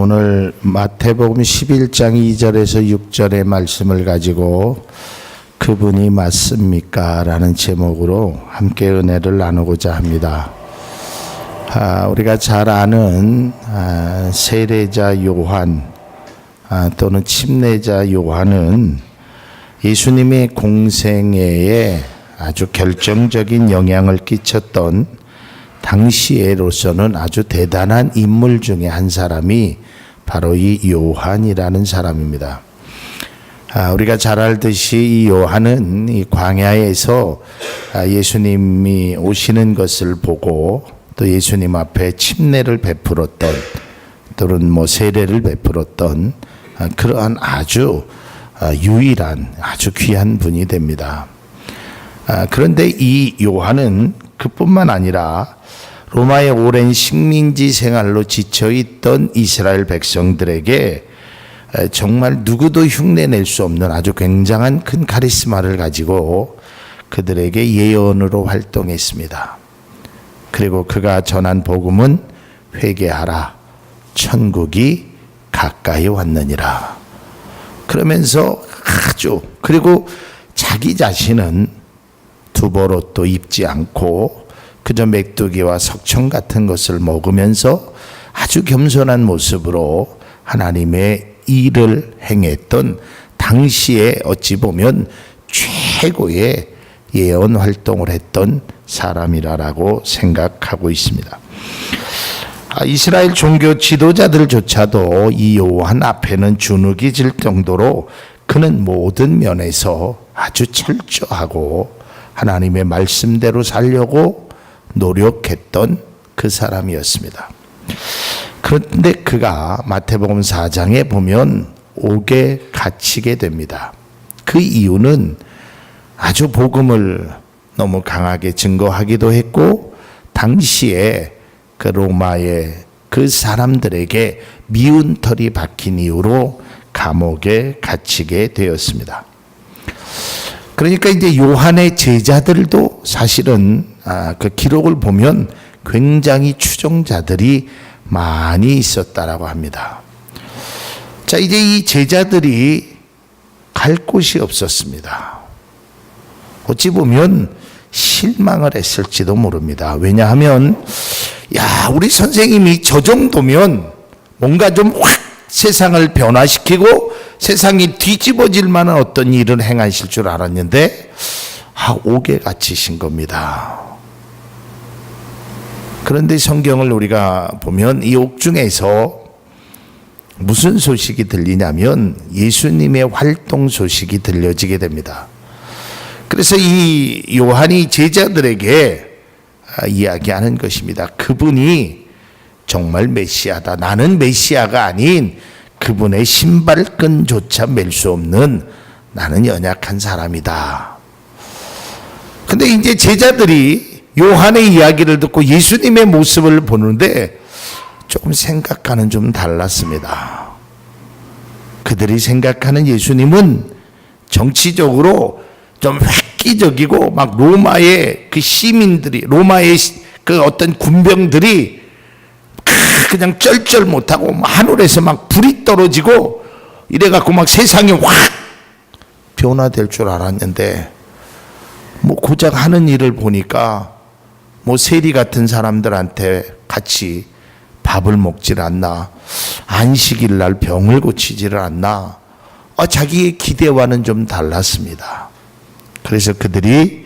오늘 마태복음 11장 2절에서 6절의 말씀을 가지고 그분이 맞습니까? 라는 제목으로 함께 은혜를 나누고자 합니다. 우리가 잘 아는 세례자 요한 또는 침례자 요한은 예수님의 공생애에 아주 결정적인 영향을 끼쳤던 당시에로서는 아주 대단한 인물 중에 한 사람이 바로 이 요한이라는 사람입니다. 우리가 잘 알듯이 이 요한은 이 광야에서 예수님이 오시는 것을 보고 또 예수님 앞에 침례를 베풀었던 또는 세례를 베풀었던 그러한 아주 유일한 아주 귀한 분이 됩니다. 그런데 이 요한은 그뿐만 아니라 로마의 오랜 식민지 생활로 지쳐있던 이스라엘 백성들에게 정말 누구도 흉내낼 수 없는 아주 굉장한 큰 카리스마를 가지고 그들에게 예언으로 활동했습니다. 그리고 그가 전한 복음은 회개하라, 천국이 가까이 왔느니라. 그러면서 그리고 자기 자신은 두벌옷도 입지 않고 그저 메뚜기와 석청 같은 것을 먹으면서 아주 겸손한 모습으로 하나님의 일을 행했던 당시에 어찌 보면 최고의 예언 활동을 했던 사람이라고 생각하고 있습니다. 이스라엘 종교 지도자들조차도 이 요한 앞에는 주눅이 질 정도로 그는 모든 면에서 아주 철저하고 하나님의 말씀대로 살려고 노력했던 그 사람이었습니다. 그런데 그가 마태복음 4장에 보면 옥에 갇히게 됩니다. 그 이유는 아주 복음을 너무 강하게 증거하기도 했고 당시에 그 로마의 그 사람들에게 미운 털이 박힌 이유로 감옥에 갇히게 되었습니다. 그러니까 이제 요한의 제자들도 사실은 그 기록을 보면 굉장히 추종자들이 많이 있었다라고 합니다. 자, 이제 이 제자들이 갈 곳이 없었습니다. 어찌 보면 실망을 했을지도 모릅니다. 왜냐하면 우리 선생님이 저 정도면 뭔가 좀 확 세상을 변화시키고 세상이 뒤집어질 만한 어떤 일을 행하실 줄 알았는데 옥에 갇히신 겁니다. 그런데 성경을 우리가 보면 이 옥중에서 무슨 소식이 들리냐면 예수님의 활동 소식이 들려지게 됩니다. 그래서 이 요한이 제자들에게 이야기하는 것입니다. 그분이 정말 메시아다. 나는 메시아가 아닌 그분의 신발끈조차 맬 수 없는 나는 연약한 사람이다. 근데 이제 제자들이 요한의 이야기를 듣고 예수님의 모습을 보는데 조금 생각과는 좀 달랐습니다. 그들이 생각하는 예수님은 정치적으로 좀 획기적이고 막 로마의 그 시민들이 로마의 그 어떤 군병들이 그냥 쩔쩔 못하고 하늘에서 막 불이 떨어지고 이래갖고 막 세상이 확 변화될 줄 알았는데 고작 하는 일을 보니까 세리 같은 사람들한테 같이 밥을 먹질 않나, 안식일 날 병을 고치지를 않나, 자기의 기대와는 좀 달랐습니다. 그래서 그들이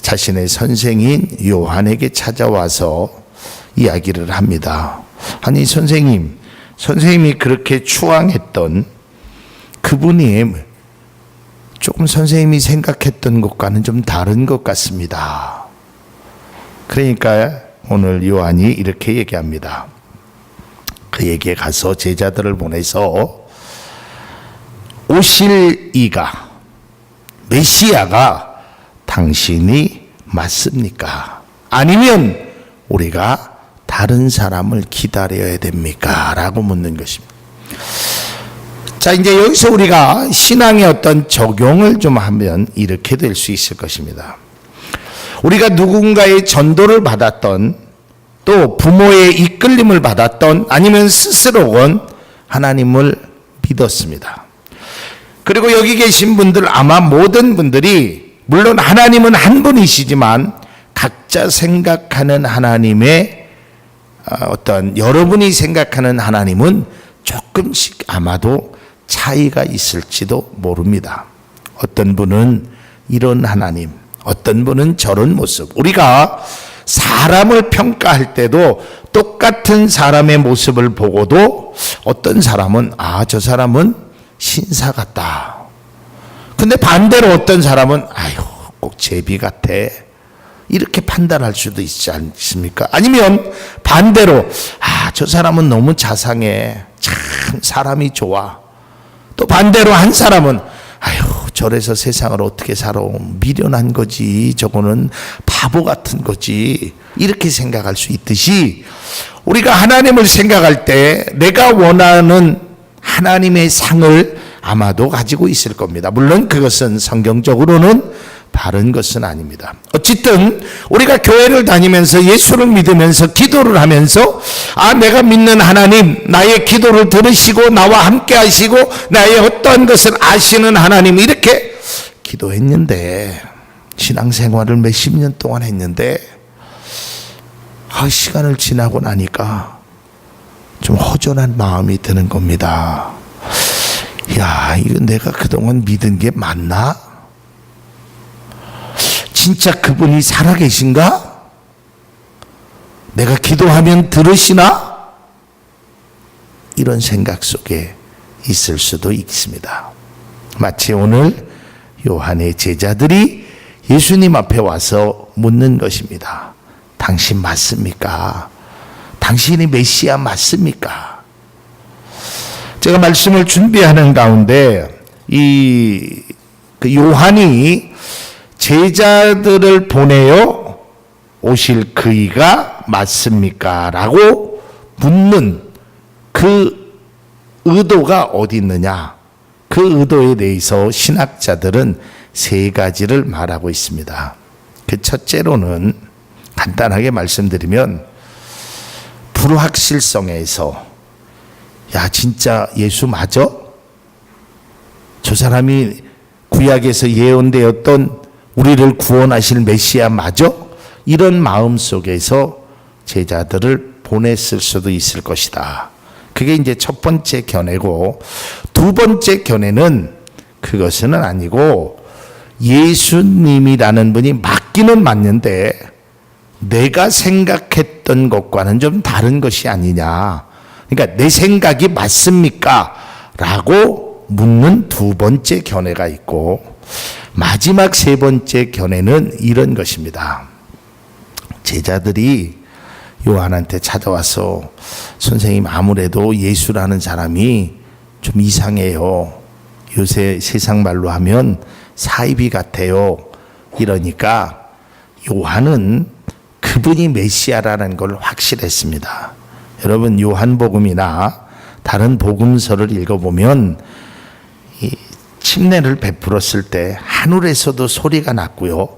자신의 선생인 요한에게 찾아와서 이야기를 합니다. 아니 선생님이 그렇게 추앙했던 그분이 조금 선생님이 생각했던 것과는 좀 다른 것 같습니다. 그러니까 오늘 요한이 이렇게 얘기합니다. 그에게 가서 제자들을 보내서 오실 이가 메시아가 당신이 맞습니까? 아니면 우리가 다른 사람을 기다려야 됩니까? 라고 묻는 것입니다. 자, 이제 여기서 우리가 신앙의 어떤 적용을 좀 하면 이렇게 될 수 있을 것입니다. 우리가 누군가의 전도를 받았던 또 부모의 이끌림을 받았던 아니면 스스로건 하나님을 믿었습니다. 그리고 여기 계신 분들 아마 모든 분들이 물론 하나님은 한 분이시지만 각자 생각하는 하나님의 어떤 여러분이 생각하는 하나님은 조금씩 아마도 차이가 있을지도 모릅니다. 어떤 분은 이런 하나님, 어떤 분은 저런 모습. 우리가 사람을 평가할 때도 똑같은 사람의 모습을 보고도 어떤 사람은 저 사람은 신사 같다. 근데 반대로 어떤 사람은 꼭 제비 같아. 이렇게 판단할 수도 있지 않습니까? 아니면 반대로 저 사람은 너무 자상해. 참 사람이 좋아. 또 반대로 한 사람은 저래서 세상을 어떻게 살아. 미련한 거지. 저거는 바보 같은 거지. 이렇게 생각할 수 있듯이 우리가 하나님을 생각할 때 내가 원하는 하나님의 상을 아마도 가지고 있을 겁니다. 물론 그것은 성경적으로는 바른 것은 아닙니다. 어쨌든 우리가 교회를 다니면서 예수를 믿으면서 기도를 하면서 내가 믿는 하나님, 나의 기도를 들으시고 나와 함께 하시고 나의 어떠한 것을 아시는 하나님, 이렇게 기도했는데 신앙생활을 몇십 년 동안 했는데 시간을 지나고 나니까 좀 허전한 마음이 드는 겁니다. 이거 내가 그동안 믿은 게 맞나? 진짜 그분이 살아계신가? 내가 기도하면 들으시나? 이런 생각 속에 있을 수도 있습니다. 마치 오늘 요한의 제자들이 예수님 앞에 와서 묻는 것입니다. 당신 맞습니까? 당신이 메시아 맞습니까? 제가 말씀을 준비하는 가운데 요한이 제자들을 보내어 오실 그이가 맞습니까? 라고 묻는 그 의도가 어디 있느냐? 그 의도에 대해서 신학자들은 세 가지를 말하고 있습니다. 그 첫째로는 간단하게 말씀드리면 불확실성에서 진짜 예수 맞아? 저 사람이 구약에서 예언되었던 우리를 구원하실 메시아 맞아? 이런 마음 속에서 제자들을 보냈을 수도 있을 것이다. 그게 이제 첫 번째 견해고, 두 번째 견해는 그것은 아니고 예수님이라는 분이 맞기는 맞는데 내가 생각했던 것과는 좀 다른 것이 아니냐. 그러니까 내 생각이 맞습니까? 라고 묻는 두 번째 견해가 있고, 마지막 세 번째 견해는 이런 것입니다. 제자들이 요한한테 찾아와서 선생님, 아무래도 예수라는 사람이 좀 이상해요. 요새 세상 말로 하면 사이비 같아요. 이러니까 요한은 그분이 메시아라는 걸 확실했습니다. 여러분, 요한복음이나 다른 복음서를 읽어보면 침례를 베풀었을 때 하늘에서도 소리가 났고요.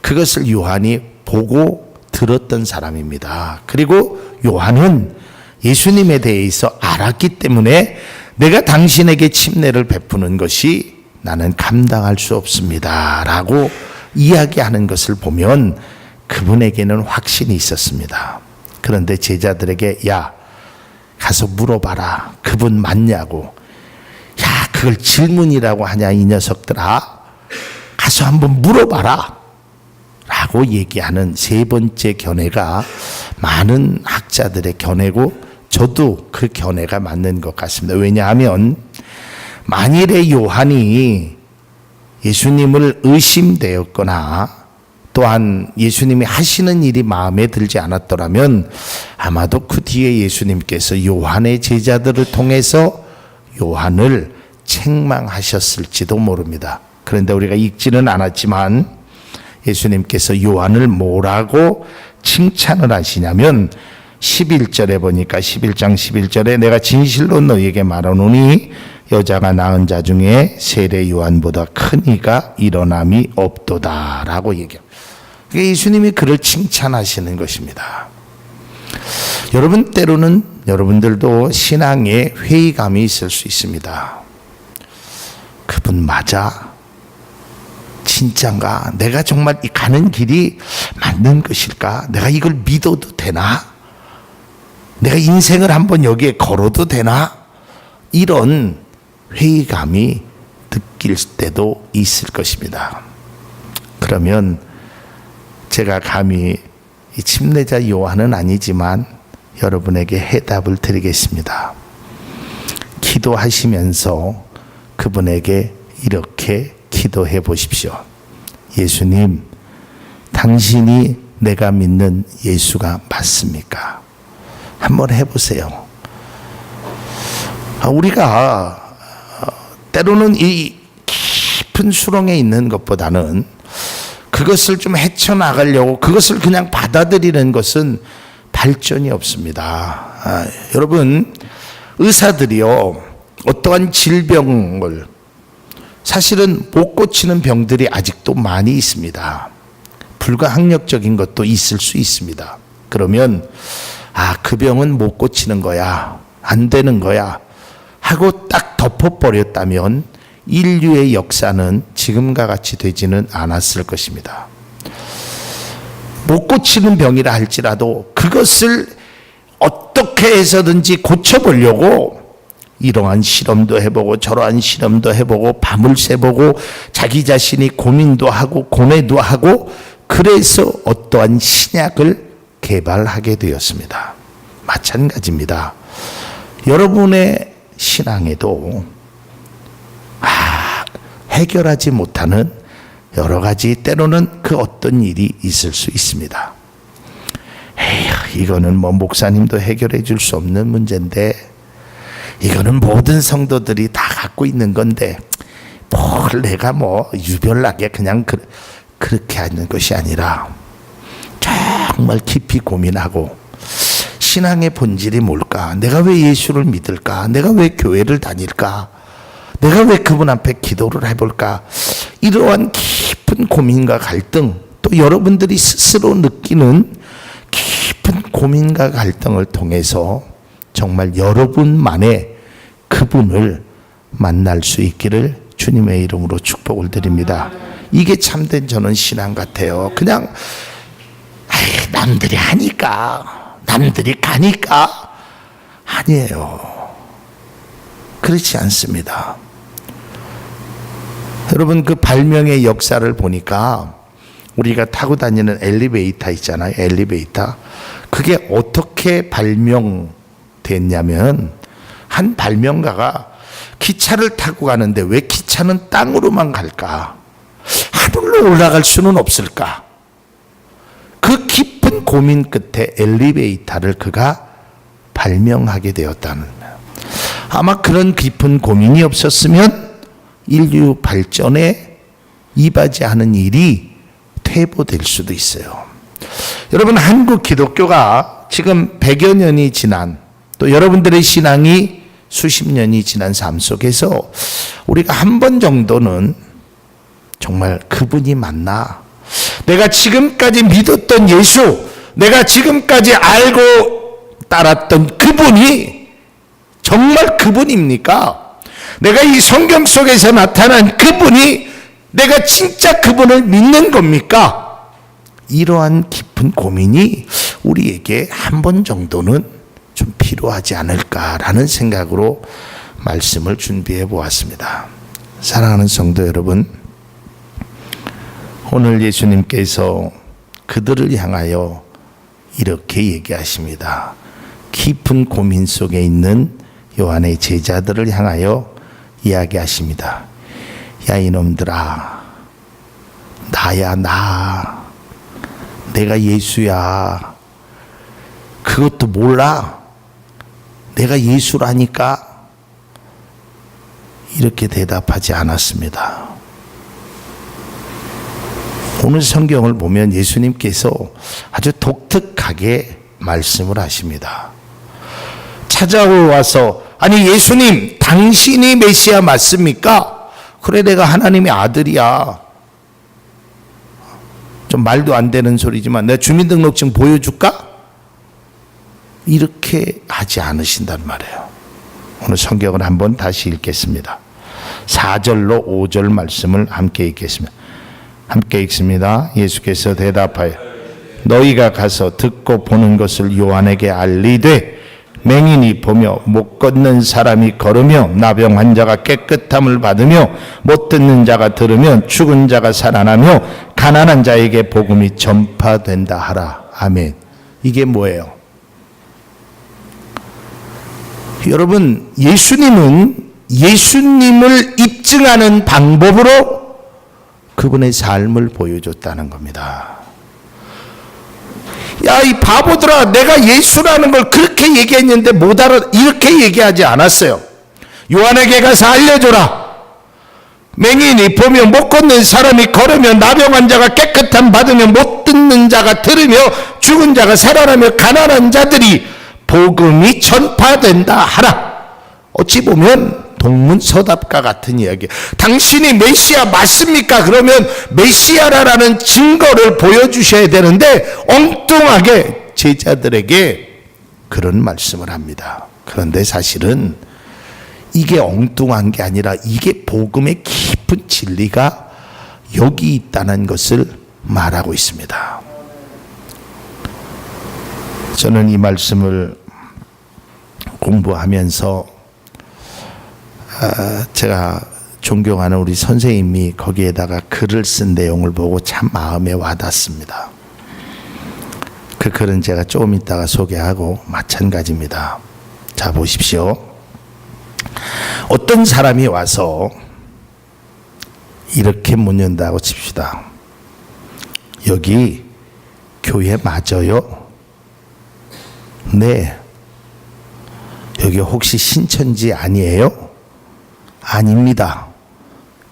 그것을 요한이 보고 들었던 사람입니다. 그리고 요한은 예수님에 대해서 알았기 때문에 내가 당신에게 침례를 베푸는 것이 나는 감당할 수 없습니다. 라고 이야기하는 것을 보면 그분에게는 확신이 있었습니다. 그런데 제자들에게 가서 물어봐라. 그분 맞냐고. 그걸 질문이라고 하냐 이 녀석들아. 가서 한번 물어봐라. 라고 얘기하는 세 번째 견해가 많은 학자들의 견해고 저도 그 견해가 맞는 것 같습니다. 왜냐하면 만일에 요한이 예수님을 의심되었거나 또한 예수님이 하시는 일이 마음에 들지 않았더라면 아마도 그 뒤에 예수님께서 요한의 제자들을 통해서 요한을 책망하셨을지도 모릅니다. 그런데 우리가 읽지는 않았지만 예수님께서 요한을 뭐라고 칭찬을 하시냐면 11절에 보니까 11장 11절에 내가 진실로 너희에게 말하노니 여자가 낳은 자 중에 세례 요한보다 큰 이가 일어남이 없도다 라고 얘기합니다. 예수님이 그를 칭찬하시는 것입니다. 여러분, 때로는 여러분들도 신앙에 회의감이 있을 수 있습니다. 그분 맞아? 진짠가? 내가 정말 이 가는 길이 맞는 것일까? 내가 이걸 믿어도 되나? 내가 인생을 한번 여기에 걸어도 되나? 이런 회의감이 느낄 때도 있을 것입니다. 그러면 제가 감히 이 침례자 요한은 아니지만 여러분에게 해답을 드리겠습니다. 기도하시면서 그분에게 이렇게 기도해 보십시오. 예수님, 당신이 내가 믿는 예수가 맞습니까? 한번 해보세요. 우리가 때로는 이 깊은 수렁에 있는 것보다는 그것을 좀 헤쳐나가려고 그것을 그냥 받아들이는 것은 발전이 없습니다. 여러분, 의사들이요, 어떠한 질병을 사실은 못 고치는 병들이 아직도 많이 있습니다. 불가항력적인 것도 있을 수 있습니다. 그러면 그 병은 못 고치는 거야, 안 되는 거야 하고 딱 덮어버렸다면 인류의 역사는 지금과 같이 되지는 않았을 것입니다. 못 고치는 병이라 할지라도 그것을 어떻게 해서든지 고쳐보려고 이러한 실험도 해보고 저러한 실험도 해보고 밤을 새보고 자기 자신이 고민도 하고 고뇌도 하고 그래서 어떠한 신약을 개발하게 되었습니다. 마찬가지입니다. 여러분의 신앙에도 해결하지 못하는 여러 가지 때로는 그 어떤 일이 있을 수 있습니다. 이거는 뭐 목사님도 해결해 줄 수 없는 문제인데, 이거는 모든 성도들이 다 갖고 있는 건데 뭘 내가 뭐 유별나게 그냥 그렇게 하는 것이 아니라 정말 깊이 고민하고 신앙의 본질이 뭘까? 내가 왜 예수를 믿을까? 내가 왜 교회를 다닐까? 내가 왜 그분 앞에 기도를 해볼까? 이러한 깊은 고민과 갈등, 또 여러분들이 스스로 느끼는 깊은 고민과 갈등을 통해서 정말 여러분만의 그분을 만날 수 있기를 주님의 이름으로 축복을 드립니다. 이게 참된 저는 신앙 같아요. 그냥 남들이 하니까, 남들이 가니까. 아니에요. 그렇지 않습니다. 여러분, 그 발명의 역사를 보니까 우리가 타고 다니는 엘리베이터 있잖아요. 엘리베이터. 그게 어떻게 발명됐냐면, 한 발명가가 기차를 타고 가는데 왜 기차는 땅으로만 갈까? 하늘로 올라갈 수는 없을까? 그 깊은 고민 끝에 엘리베이터를 그가 발명하게 되었다는 거예요. 아마 그런 깊은 고민이 없었으면 인류 발전에 이바지하는 일이 퇴보될 수도 있어요. 여러분, 한국 기독교가 지금 100여 년이 지난, 또 여러분들의 신앙이 수십 년이 지난 삶 속에서 우리가 한 번 정도는 정말 그분이 맞나? 내가 지금까지 믿었던 예수, 내가 지금까지 알고 따랐던 그분이 정말 그분입니까? 내가 이 성경 속에서 나타난 그분이 내가 진짜 그분을 믿는 겁니까? 이러한 깊은 고민이 우리에게 한 번 정도는 좀 필요하지 않을까라는 생각으로 말씀을 준비해 보았습니다. 사랑하는 성도 여러분, 오늘 예수님께서 그들을 향하여 이렇게 얘기하십니다. 깊은 고민 속에 있는 요한의 제자들을 향하여 이야기하십니다. 야, 이놈들아, 나야, 나. 내가 예수야. 그것도 몰라? 내가 예수라니까? 이렇게 대답하지 않았습니다. 오늘 성경을 보면 예수님께서 아주 독특하게 말씀을 하십니다. 찾아와서, 아니 예수님, 당신이 메시아 맞습니까? 그래, 내가 하나님의 아들이야. 좀 말도 안 되는 소리지만 내가 주민등록증 보여줄까? 이렇게 하지 않으신단 말이에요. 오늘 성경을 한번 다시 읽겠습니다. 4절로 5절 말씀을 함께 읽겠습니다. 함께 읽습니다. 예수께서 대답하여 너희가 가서 듣고 보는 것을 요한에게 알리되 맹인이 보며 못 걷는 사람이 걸으며 나병 환자가 깨끗함을 받으며 못 듣는 자가 들으며 죽은 자가 살아나며 가난한 자에게 복음이 전파된다 하라. 아멘. 이게 뭐예요? 여러분, 예수님을 입증하는 방법으로 그분의 삶을 보여줬다는 겁니다. 야, 이 바보들아, 내가 예수라는 걸 그렇게 얘기했는데 못 알아. 이렇게 얘기하지 않았어요. 요한에게 가서 알려줘라. 맹인이 보며 못 걷는 사람이 걸으며 나병 환자가 깨끗함 받으며 못 듣는 자가 들으며 죽은 자가 살아나며 가난한 자들이 복음이 전파된다 하라. 어찌 보면 동문서답과 같은 이야기. 당신이 메시아 맞습니까? 그러면 메시아라는 증거를 보여주셔야 되는데 엉뚱하게 제자들에게 그런 말씀을 합니다. 그런데 사실은 이게 엉뚱한 게 아니라 이게 복음의 깊은 진리가 여기 있다는 것을 말하고 있습니다. 저는 이 말씀을 공부하면서 제가 존경하는 우리 선생님이 거기에다가 글을 쓴 내용을 보고 참 마음에 와닿습니다. 그 글은 제가 조금 이따가 소개하고 마찬가지입니다. 자, 보십시오. 어떤 사람이 와서 이렇게 묻는다고 칩시다. 여기 교회 맞아요? 네. 여기 혹시 신천지 아니에요? 아닙니다.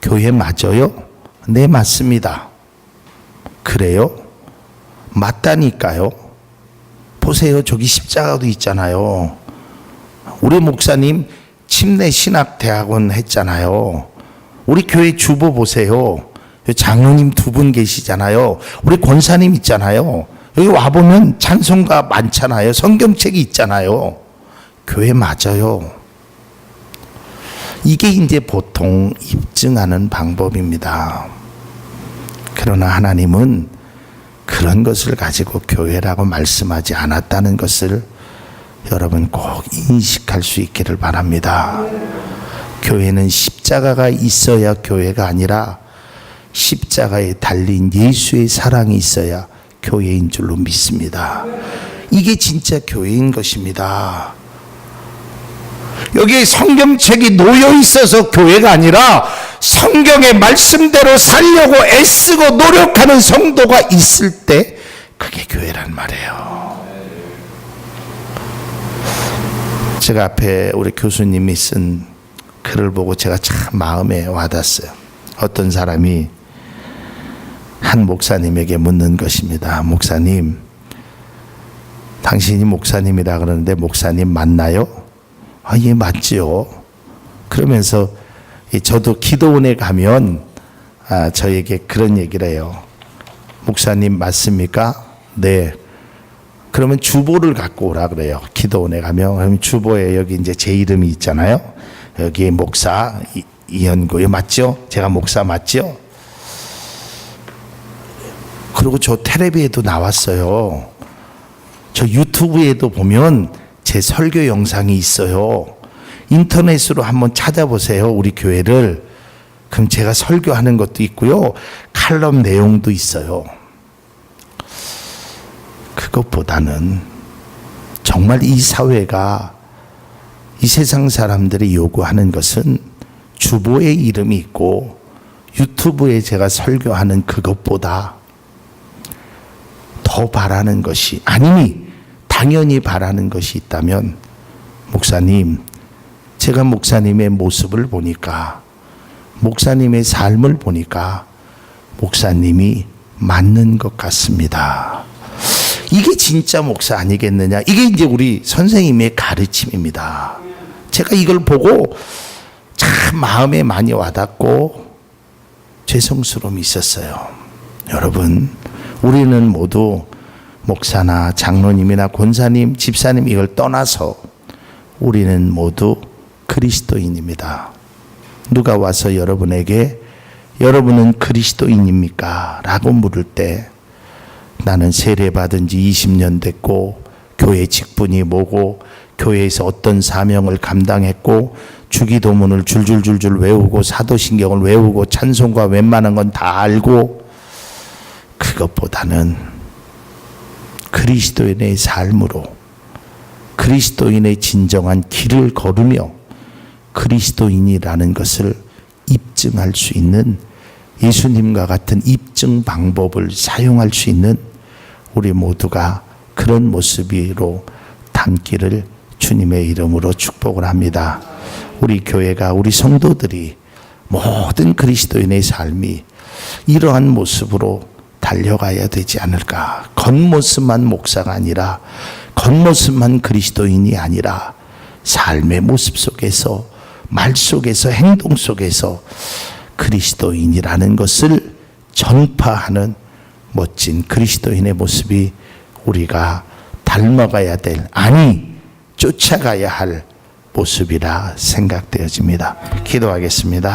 교회 맞아요? 네, 맞습니다. 그래요? 맞다니까요. 보세요. 저기 십자가도 있잖아요. 우리 목사님 침례 신학대학원 했잖아요. 우리 교회 주보 보세요. 장로님 2분 계시잖아요. 우리 권사님 있잖아요. 여기 와보면 찬송가 많잖아요. 성경책이 있잖아요. 교회 맞아요. 이게 이제 보통 입증하는 방법입니다. 그러나 하나님은 그런 것을 가지고 교회라고 말씀하지 않았다는 것을 여러분 꼭 인식할 수 있기를 바랍니다. 교회는 십자가가 있어야 교회가 아니라 십자가에 달린 예수의 사랑이 있어야 교회인 줄로 믿습니다. 이게 진짜 교회인 것입니다. 여기 성경책이 놓여 있어서 교회가 아니라 성경의 말씀대로 살려고 애쓰고 노력하는 성도가 있을 때 그게 교회란 말이에요. 제가 앞에 우리 교수님이 쓴 글을 보고 제가 참 마음에 와닿았어요. 어떤 사람이 한 목사님에게 묻는 것입니다. 목사님, 당신이 목사님이라 그러는데 목사님 맞나요? 아, 예, 맞지요. 그러면서 저도 기도원에 가면 저에게 그런 얘기를 해요. 목사님 맞습니까? 네. 그러면 주보를 갖고 오라 그래요. 기도원에 가면. 그럼 주보에 여기 이제 제 이름이 있잖아요. 여기 목사 이현구 맞죠? 제가 목사 맞죠? 그리고 저 텔레비에도 나왔어요. 저 유튜브에도 보면 제 설교 영상이 있어요. 인터넷으로 한번 찾아보세요. 우리 교회를. 그럼 제가 설교하는 것도 있고요. 칼럼 내용도 있어요. 그것보다는 정말 이 사회가 이 세상 사람들이 요구하는 것은 주보에 이름이 있고 유튜브에 제가 설교하는 그것보다 더 바라는 것이, 아니 당연히 바라는 것이 있다면, 목사님, 제가 목사님의 모습을 보니까, 목사님의 삶을 보니까 목사님이 맞는 것 같습니다. 이게 진짜 목사 아니겠느냐. 이게 이제 우리 선생님의 가르침입니다. 제가 이걸 보고 참 마음에 많이 와닿고 죄송스러움이 있었어요. 여러분, 우리는 모두 목사나 장로님이나 권사님, 집사님 이걸 떠나서 우리는 모두 그리스도인입니다. 누가 와서 여러분에게 여러분은 그리스도인입니까? 라고 물을 때 나는 세례받은 지 20년 됐고 교회 직분이 뭐고 교회에서 어떤 사명을 감당했고 주기도문을 줄줄줄줄 외우고 사도신경을 외우고 찬송가 웬만한 건 다 알고 그것보다는 그리스도인의 삶으로 그리스도인의 진정한 길을 걸으며 그리스도인이라는 것을 입증할 수 있는 예수님과 같은 입증 방법을 사용할 수 있는 우리 모두가 그런 모습으로 담기를 주님의 이름으로 축복을 합니다. 우리 교회가 우리 성도들이 모든 그리스도인의 삶이 이러한 모습으로 달려가야 되지 않을까. 겉모습만 목사가 아니라 겉모습만 그리스도인이 아니라 삶의 모습 속에서 말 속에서 행동 속에서 그리스도인이라는 것을 전파하는 멋진 그리스도인의 모습이 우리가 닮아가야 될, 아니 쫓아가야 할 모습이라 생각되어집니다. 기도하겠습니다.